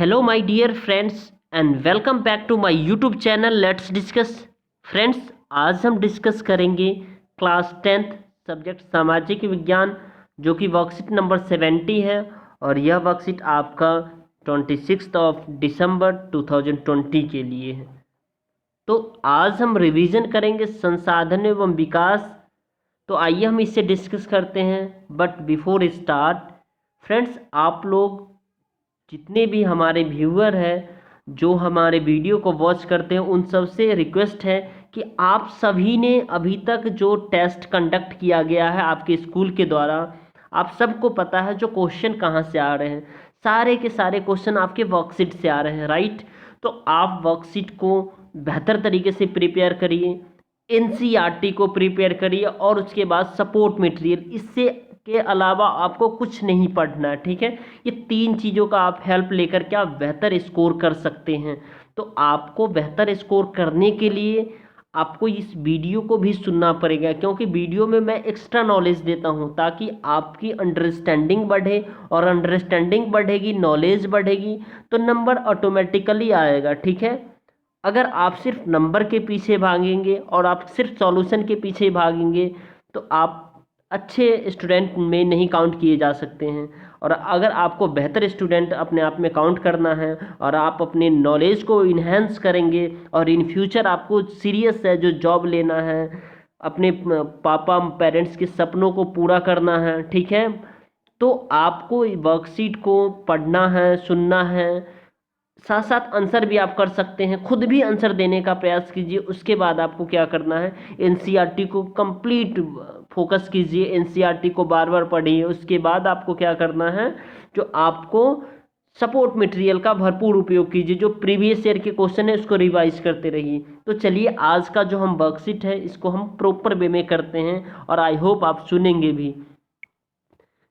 Hello my dear friends and welcome back to my YouTube channel let's discuss. Friends, आज हम discuss करेंगे class 10th subject सामाजिक विज्ञान, जो कि वर्कशीट नंबर 70 है और यह वर्कशीट आपका 26 दिसंबर 2020 के लिए है। तो आज हम रिवीजन करेंगे संसाधन एवं विकास। तो आइए हम इससे डिस्कस करते हैं। बट बिफोर स्टार्ट फ्रेंड्स, आप लोग जितने भी हमारे व्यूअर हैं जो हमारे वीडियो को वॉच करते हैं, उन सब से रिक्वेस्ट है कि आप सभी ने अभी तक जो टेस्ट कंडक्ट किया गया है आपके स्कूल के द्वारा, आप सबको पता है जो क्वेश्चन कहाँ से आ रहे हैं। सारे के सारे क्वेश्चन आपके वर्कशीट से आ रहे हैं, राइट। तो आप वर्कशीट को बेहतर तरीके से प्रिपेयर करिए, एनसीईआरटी को प्रिपेयर करिए और उसके बाद सपोर्ट मटेरियल। इससे के अलावा आपको कुछ नहीं पढ़ना है, ठीक है। ये तीन चीज़ों का आप हेल्प लेकर के आप बेहतर स्कोर कर सकते हैं। तो आपको बेहतर स्कोर करने के लिए आपको इस वीडियो को भी सुनना पड़ेगा, क्योंकि वीडियो में मैं एक्स्ट्रा नॉलेज देता हूँ ताकि आपकी अंडरस्टैंडिंग बढ़े, और अंडरस्टैंडिंग बढ़ेगी, नॉलेज बढ़ेगी, तो नंबर ऑटोमेटिकली आएगा, ठीक है। अगर आप सिर्फ नंबर के पीछे भागेंगे और आप सिर्फ सॉल्यूशन के पीछे भागेंगे तो आप अच्छे स्टूडेंट में नहीं काउंट किए जा सकते हैं। और अगर आपको बेहतर स्टूडेंट अपने आप में काउंट करना है और आप अपने नॉलेज को इन्हेंस करेंगे और इन फ्यूचर आपको सीरियस है जो जॉब लेना है, अपने पापा पेरेंट्स के सपनों को पूरा करना है, ठीक है, तो आपको वर्कशीट को पढ़ना है, सुनना है, साथ साथ आंसर भी आप कर सकते हैं। खुद भी आंसर देने का प्रयास कीजिए। उसके बाद आपको क्या करना है, एनसीईआरटी को कंप्लीट फोकस कीजिए, एनसीईआरटी को बार बार पढ़िए। उसके बाद आपको क्या करना है, जो आपको सपोर्ट मटेरियल का भरपूर उपयोग कीजिए, जो प्रीवियस ईयर के क्वेश्चन है उसको रिवाइज करते रहिए। तो चलिए, आज का जो हम वर्कशीट है इसको हम प्रॉपर वे में करते हैं और आई होप आप सुनेंगे भी।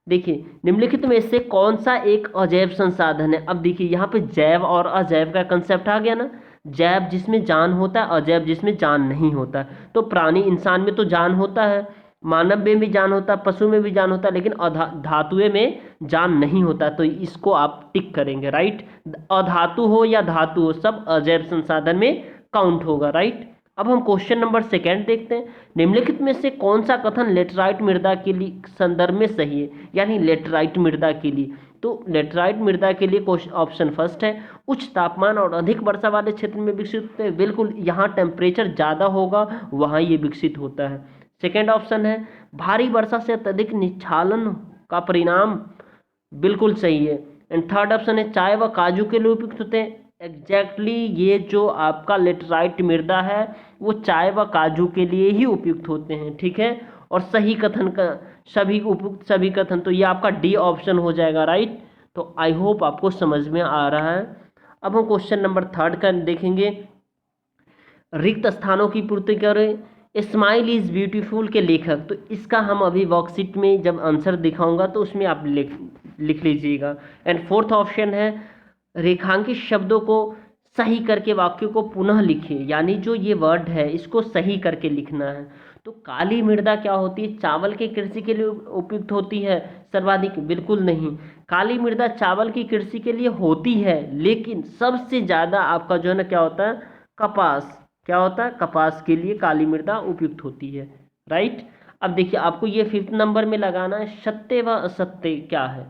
देखिए, निम्नलिखित में से कौन सा एक अजैव संसाधन है। अब देखिए यहाँ पे जैव और अजैव का कंसेप्ट आ गया ना। जैव जिसमें जान होता है, अजैव जिसमें जान नहीं होता। तो प्राणी इंसान में तो जान होता है, मानव में भी जान होता है, पशु में भी जान होता है, लेकिन धातुएं में जान नहीं होता। तो इसको आप टिक करेंगे, राइट। अधातु हो या धातु हो, सब अजैव संसाधन में काउंट होगा, राइट। अब हम क्वेश्चन नंबर 2 देखते हैं। निम्नलिखित में से कौन सा कथन लेटराइट मृदा के लिए संदर्भ में सही है, यानी लेटराइट मृदा के लिए। तो लेटराइट मृदा के लिए ऑप्शन फर्स्ट है, उच्च तापमान और अधिक वर्षा वाले क्षेत्र में विकसित होते हैं। बिल्कुल, यहाँ टेम्परेचर ज़्यादा होगा वहाँ ये विकसित होता है। सेकेंड ऑप्शन है, भारी वर्षा से अत्यधिक निच्छालन का परिणाम। बिल्कुल सही है। एंड थर्ड ऑप्शन है, चाय व काजू के लिए उपयुक्त होते हैं। एग्जैक्टली ये जो आपका लेटराइट मृदा है वो चाय व काजू के लिए ही उपयुक्त होते हैं, ठीक है। और सही कथन का सभी उपयुक्त सभी कथन, तो ये आपका डी ऑप्शन हो जाएगा, राइट। तो आई होप आपको समझ में आ रहा है। अब हम क्वेश्चन नंबर 3 का देखेंगे। रिक्त स्थानों की पूर्ति करें। स्माइल इज ब्यूटीफुल के लेखक। तो इसका हम अभी वर्कशीट में जब आंसर दिखाऊंगा तो उसमें आप लिख लीजिएगा। एंड फोर्थ ऑप्शन है, रेखांकित शब्दों को सही करके वाक्यों को पुनः लिखिए, यानी जो ये वर्ड है इसको सही करके लिखना है। तो काली मृदा क्या होती है, चावल की कृषि के लिए उपयुक्त होती है सर्वाधिक। बिल्कुल नहीं, काली मृदा चावल की कृषि के लिए होती है, लेकिन सबसे ज़्यादा आपका जो है ना क्या होता है, कपास। क्या होता है, कपास के लिए काली मृदा उपयुक्त होती है, राइट। अब देखिए, आपको ये 5th नंबर में लगाना है, सत्य व असत्य क्या है।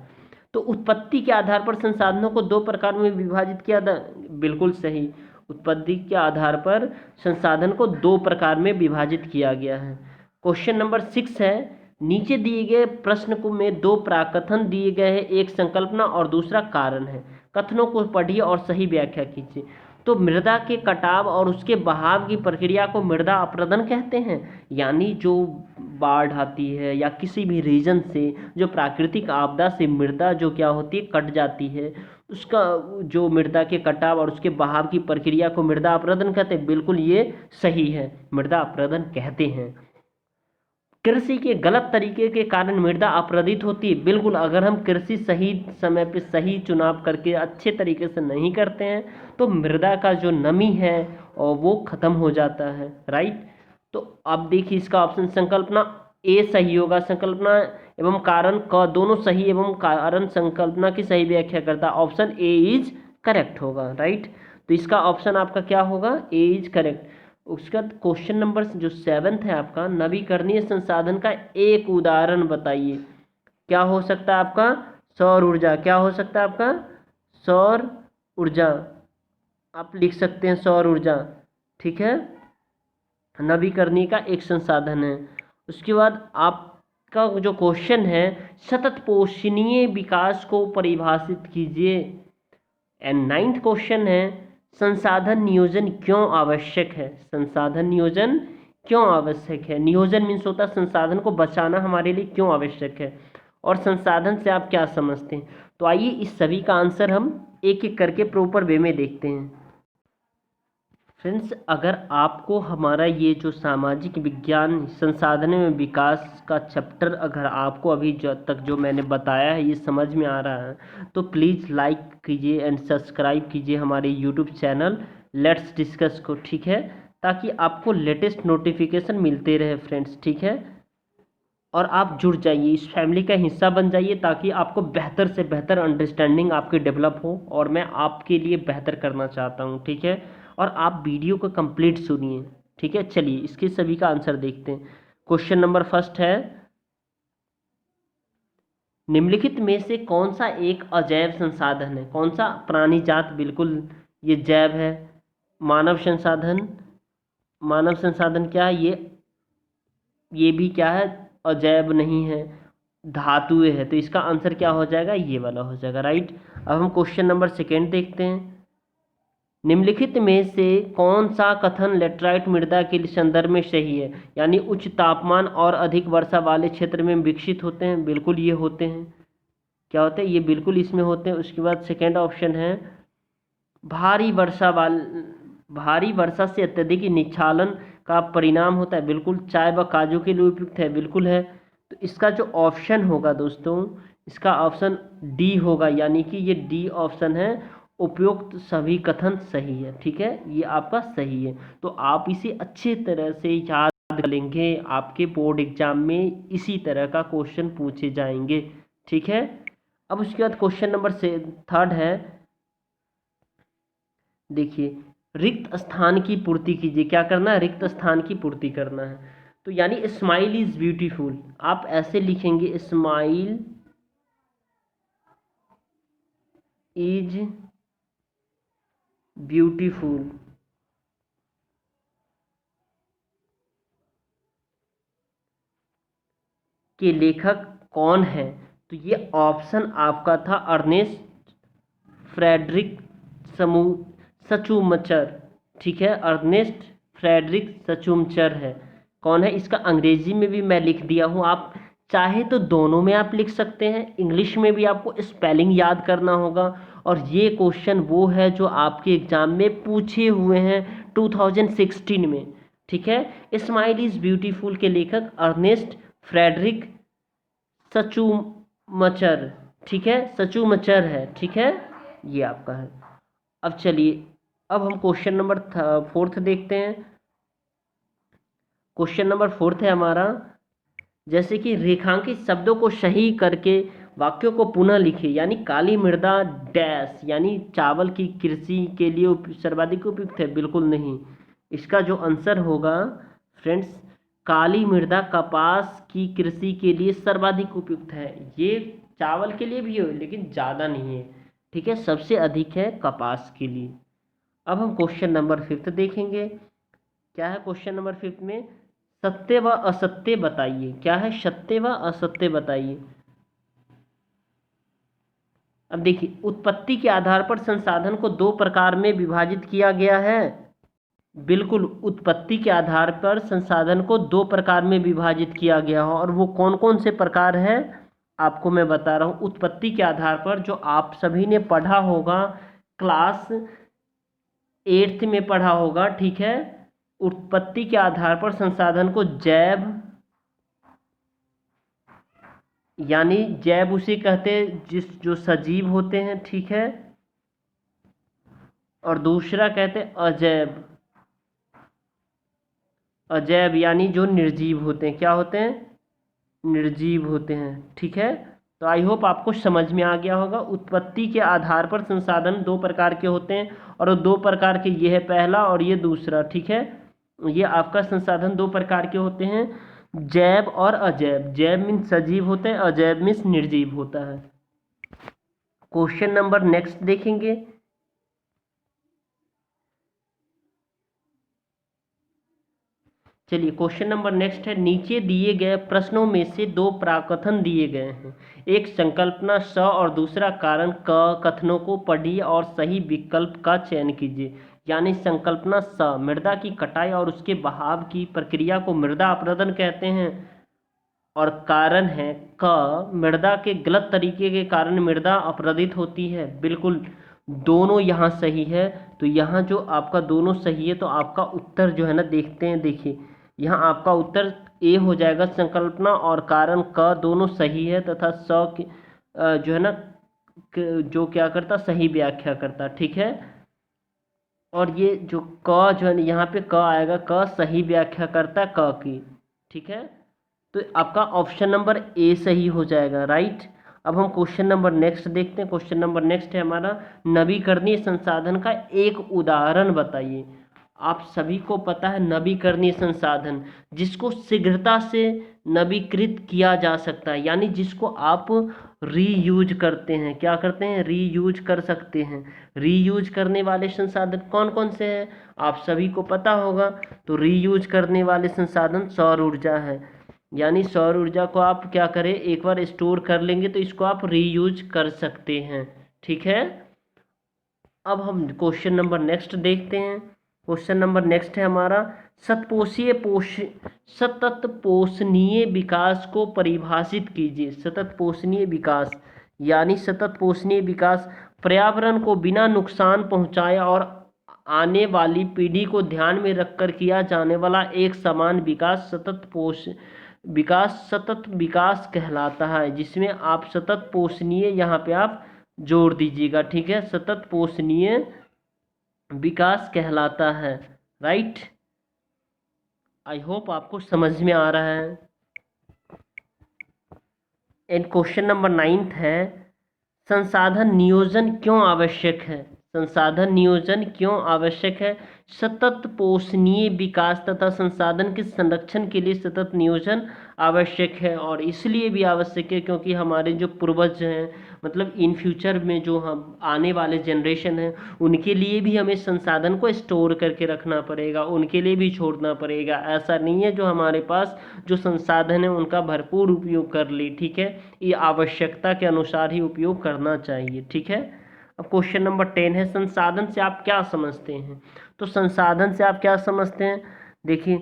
तो उत्पत्ति के आधार पर संसाधनों को 2 प्रकार में विभाजित किया। बिल्कुल सही, उत्पत्ति के आधार पर संसाधन को 2 प्रकार में विभाजित किया गया है। क्वेश्चन नंबर 6 है, नीचे दिए गए प्रश्न को में 2 प्राकथन दिए गए हैं, एक संकल्पना और दूसरा कारण है। कथनों को पढ़िए और सही व्याख्या कीजिए। तो मृदा के कटाव और उसके बहाव की प्रक्रिया को मृदा अपरदन कहते हैं, यानी जो बाढ़ आती है या किसी भी रीजन से जो प्राकृतिक आपदा से मृदा जो क्या होती है, कट जाती है, उसका जो मृदा के कटाव और उसके बहाव की प्रक्रिया को मृदा अपरदन कहते हैं। बिल्कुल ये सही है, मृदा अपरदन कहते हैं। कृषि के गलत तरीके के कारण मृदा अपरदित होती है। बिल्कुल, अगर हम कृषि सही समय पे सही चुनाव करके अच्छे तरीके से नहीं करते हैं तो मृदा का जो नमी है और वो खत्म हो जाता है, राइट। तो अब देखिए, इसका ऑप्शन संकल्पना ए सही होगा। संकल्पना एवं कारण क दोनों सही, एवं कारण संकल्पना की सही व्याख्या करता है। ऑप्शन ए इज करेक्ट होगा, राइट। तो इसका ऑप्शन आपका क्या होगा, ए इज करेक्ट। उसका क्वेश्चन नंबर जो 7th है आपका, नवीकरणीय संसाधन का एक उदाहरण बताइए। क्या हो सकता है आपका, सौर ऊर्जा। क्या हो सकता है आपका, सौर ऊर्जा। आप लिख सकते हैं सौर ऊर्जा, ठीक है, नवीकरणीय का एक संसाधन है। उसके बाद आपका जो क्वेश्चन है, सतत पोषणीय विकास को परिभाषित कीजिए। एंड 9th क्वेश्चन है, संसाधन नियोजन क्यों आवश्यक है। संसाधन नियोजन क्यों आवश्यक है। नियोजन मीन्स होता है संसाधन को बचाना हमारे लिए क्यों आवश्यक है, और संसाधन से आप क्या समझते हैं। तो आइए इस सभी का आंसर हम एक एक करके प्रॉपर वे में देखते हैं। फ्रेंड्स, अगर आपको हमारा ये जो सामाजिक विज्ञान संसाधन में विकास का चैप्टर अगर आपको अभी तक जो मैंने बताया है ये समझ में आ रहा है, तो प्लीज़ लाइक कीजिए एंड सब्सक्राइब कीजिए हमारे यूट्यूब चैनल लेट्स डिस्कस को, ठीक है, ताकि आपको लेटेस्ट नोटिफिकेशन मिलते रहे फ्रेंड्स, ठीक है। और आप जुड़ जाइए, इस फैमिली का हिस्सा बन जाइए, ताकि आपको बेहतर से बेहतर अंडरस्टैंडिंग आपकी डेवलप हो, और मैं आपके लिए बेहतर करना चाहता हूँ, ठीक है। और आप वीडियो को कंप्लीट सुनिए, ठीक है। चलिए इसके सभी का आंसर देखते हैं। क्वेश्चन नंबर फर्स्ट है, निम्नलिखित में से कौन सा एक अजैव संसाधन है। कौन सा, प्राणी जात, बिल्कुल ये जैव है। मानव संसाधन, मानव संसाधन क्या है, ये भी क्या है, अजैव नहीं है, धातुएं है। तो इसका आंसर क्या हो जाएगा, ये वाला हो जाएगा, राइट। अब हम क्वेश्चन नंबर सेकेंड देखते हैं। निम्नलिखित में से कौन सा कथन लेटराइट मृदा के संदर्भ में सही है। यानी उच्च तापमान और अधिक वर्षा वाले क्षेत्र में विकसित होते हैं, बिल्कुल ये होते हैं। क्या होते हैं, ये बिल्कुल इसमें होते हैं। उसके बाद सेकेंड ऑप्शन है, भारी वर्षा से अत्यधिक निक्षालन का परिणाम होता है, बिल्कुल। चाय व काजू के लिए उपयुक्त है, बिल्कुल है। तो इसका जो ऑप्शन होगा दोस्तों, इसका ऑप्शन डी होगा, यानी कि ये डी ऑप्शन है, उपयुक्त सभी कथन सही है, ठीक है, ये आपका सही है। तो आप इसे अच्छे तरह से याद कर लेंगे, आपके बोर्ड एग्जाम में इसी तरह का क्वेश्चन पूछे जाएंगे, ठीक है। अब उसके बाद क्वेश्चन नंबर से थर्ड है, देखिए, रिक्त स्थान की पूर्ति कीजिए। क्या करना है, रिक्त स्थान की पूर्ति करना है। तो यानी स्माइल इज ब्यूटीफुल, आप ऐसे लिखेंगे, स्माइल इज ब्यूटीफुल। के लेखक कौन है। तो ये ऑप्शन आपका था अर्नेस्ट फ्रेडरिक सचूमचर, ठीक है, अर्नेस्ट फ्रेडरिक सचूमचर है। कौन है, इसका अंग्रेजी में भी मैं लिख दिया हूँ, आप चाहे तो दोनों में आप लिख सकते हैं। इंग्लिश में भी आपको स्पेलिंग याद करना होगा, और ये क्वेश्चन वो है जो आपके एग्जाम में पूछे हुए हैं 2016 में, ठीक है। स्माइल इज ब्यूटीफुल के लेखक अर्नेस्ट फ्रेडरिक सचूमचर, ठीक है, सचूमचर है, ठीक है, ये आपका है। अब चलिए, अब हम क्वेश्चन नंबर फोर्थ देखते हैं। क्वेश्चन नंबर फोर्थ है हमारा, जैसे कि रेखांकित शब्दों को सही करके वाक्यों को पुनः लिखे। यानी काली मृदा डैश, यानी चावल की कृषि के लिए सर्वाधिक उपयुक्त है, बिल्कुल नहीं। इसका जो आंसर होगा फ्रेंड्स, काली मृदा कपास की कृषि के लिए सर्वाधिक उपयुक्त है। ये चावल के लिए भी है लेकिन ज़्यादा नहीं है, ठीक है, सबसे अधिक है कपास के लिए। अब हम क्वेश्चन नंबर फिफ्थ देखेंगे। क्या है क्वेश्चन नंबर फिफ्थ में, सत्य व असत्य बताइए। क्या है, सत्य व असत्य बताइए। अब देखिए, उत्पत्ति के आधार पर संसाधन को दो प्रकार में विभाजित किया गया है, बिल्कुल। उत्पत्ति के आधार पर संसाधन को दो प्रकार में विभाजित किया गया हो, और वो कौन कौन से प्रकार है आपको मैं बता रहा हूँ। उत्पत्ति के आधार पर जो आप सभी ने पढ़ा होगा, क्लास 8th में पढ़ा होगा, ठीक है। उत्पत्ति के आधार पर संसाधन को जैव, यानी जैव उसे कहते हैं जो सजीव होते हैं, ठीक है, और दूसरा कहते हैं अजैव। अजैव यानी जो निर्जीव होते हैं, क्या होते हैं, निर्जीव होते हैं, ठीक है। तो आई होप आपको समझ में आ गया होगा। उत्पत्ति के आधार पर संसाधन दो प्रकार के होते हैं, और दो प्रकार के, ये है पहला और ये दूसरा, ठीक है। ये आपका संसाधन दो प्रकार के होते हैं, जैव और अजैव। जैव मीन्स सजीव होते हैं, अजैव मीन्स निर्जीव होता है। क्वेश्चन नंबर नेक्स्ट देखेंगे। चलिए क्वेश्चन नंबर नेक्स्ट है, नीचे दिए गए प्रश्नों में से दो प्राकथन दिए गए हैं, एक संकल्पना स और दूसरा कारण क। कथनों को पढ़िए और सही विकल्प का चयन कीजिए। यानी संकल्पना स, मृदा की कटाई और उसके बहाव की प्रक्रिया को मृदा अपरदन कहते हैं, और कारण है क, मृदा के गलत तरीके के कारण मृदा अपरदित होती है। बिल्कुल दोनों यहाँ सही है, तो यहाँ जो आपका दोनों सही है, तो आपका उत्तर जो है ना, देखते हैं, देखिए यहाँ आपका उत्तर ए हो जाएगा। संकल्पना और कारण क दोनों सही है, तथा स जो है ना, जो क्या करता, सही व्याख्या करता, ठीक है। और ये जो क जो है ना, यहाँ पे क आएगा, क सही व्याख्या करता क की, ठीक है। तो आपका ऑप्शन नंबर ए सही हो जाएगा, राइट। अब हम क्वेश्चन नंबर नेक्स्ट देखते हैं। क्वेश्चन नंबर नेक्स्ट है हमारा, नवीकरणीय संसाधन का एक उदाहरण बताइए। आप सभी को पता है नवीकरणीय संसाधन, जिसको शीघ्रता से नवीकृत किया जा सकता है, यानी जिसको आप रीयूज करते हैं। क्या करते हैं? रीयूज कर सकते हैं। रीयूज करने वाले संसाधन कौन कौन से हैं, आप सभी को पता होगा। तो रीयूज करने वाले संसाधन सौर ऊर्जा है, यानी सौर ऊर्जा को आप क्या करें, एक बार स्टोर कर लेंगे तो इसको आप रीयूज कर सकते हैं, ठीक है। अब हम क्वेश्चन नंबर नेक्स्ट देखते हैं। क्वेश्चन नंबर नेक्स्ट है हमारा, सतत पोषणीय विकास को परिभाषित कीजिए। सतत पोषणीय विकास, यानी सतत पोषणीय विकास पर्यावरण को बिना नुकसान पहुंचाए और आने वाली पीढ़ी को ध्यान में रखकर किया जाने वाला एक समान विकास सतत विकास कहलाता है, जिसमें आप सतत पोषणीय यहाँ पे आप जोड़ दीजिएगा, ठीक है। सतत पोषणीय विकास कहलाता है, राइट। आई होप आपको समझ में आ रहा है। एंड क्वेश्चन नंबर 9 है, संसाधन नियोजन क्यों आवश्यक है। संसाधन नियोजन क्यों आवश्यक है। सतत पोषणीय विकास तथा संसाधन के संरक्षण के लिए सतत नियोजन आवश्यक है, और इसलिए भी आवश्यक है क्योंकि हमारे जो पूर्वज हैं, मतलब इन फ्यूचर में जो हम आने वाले जनरेशन हैं, उनके लिए भी हमें संसाधन को स्टोर करके रखना पड़ेगा, उनके लिए भी छोड़ना पड़ेगा। ऐसा नहीं है जो हमारे पास जो संसाधन है उनका भरपूर उपयोग कर ले, ठीक है। ये आवश्यकता के अनुसार ही उपयोग करना चाहिए, ठीक है। अब क्वेश्चन नंबर 10 है, संसाधन से आप क्या समझते हैं। तो संसाधन से आप क्या समझते हैं, देखिए,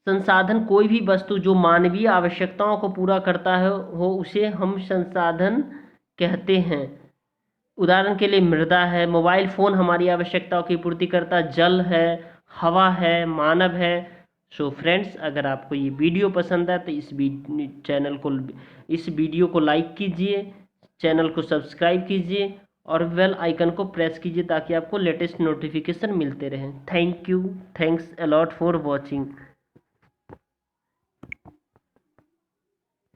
संसाधन कोई भी वस्तु जो मानवीय आवश्यकताओं को पूरा करता है हो, उसे हम संसाधन कहते हैं। उदाहरण के लिए मृदा है, मोबाइल फ़ोन हमारी आवश्यकताओं की पूर्ति करता, जल है, हवा है, मानव है। सो फ्रेंड्स, अगर आपको ये वीडियो पसंद है तो इस वीडियो को लाइक कीजिए, चैनल को सब्सक्राइब कीजिए और बेल आइकन को प्रेस कीजिए ताकि आपको लेटेस्ट नोटिफिकेशन मिलते रहें। Thank you, thanks a lot for watching.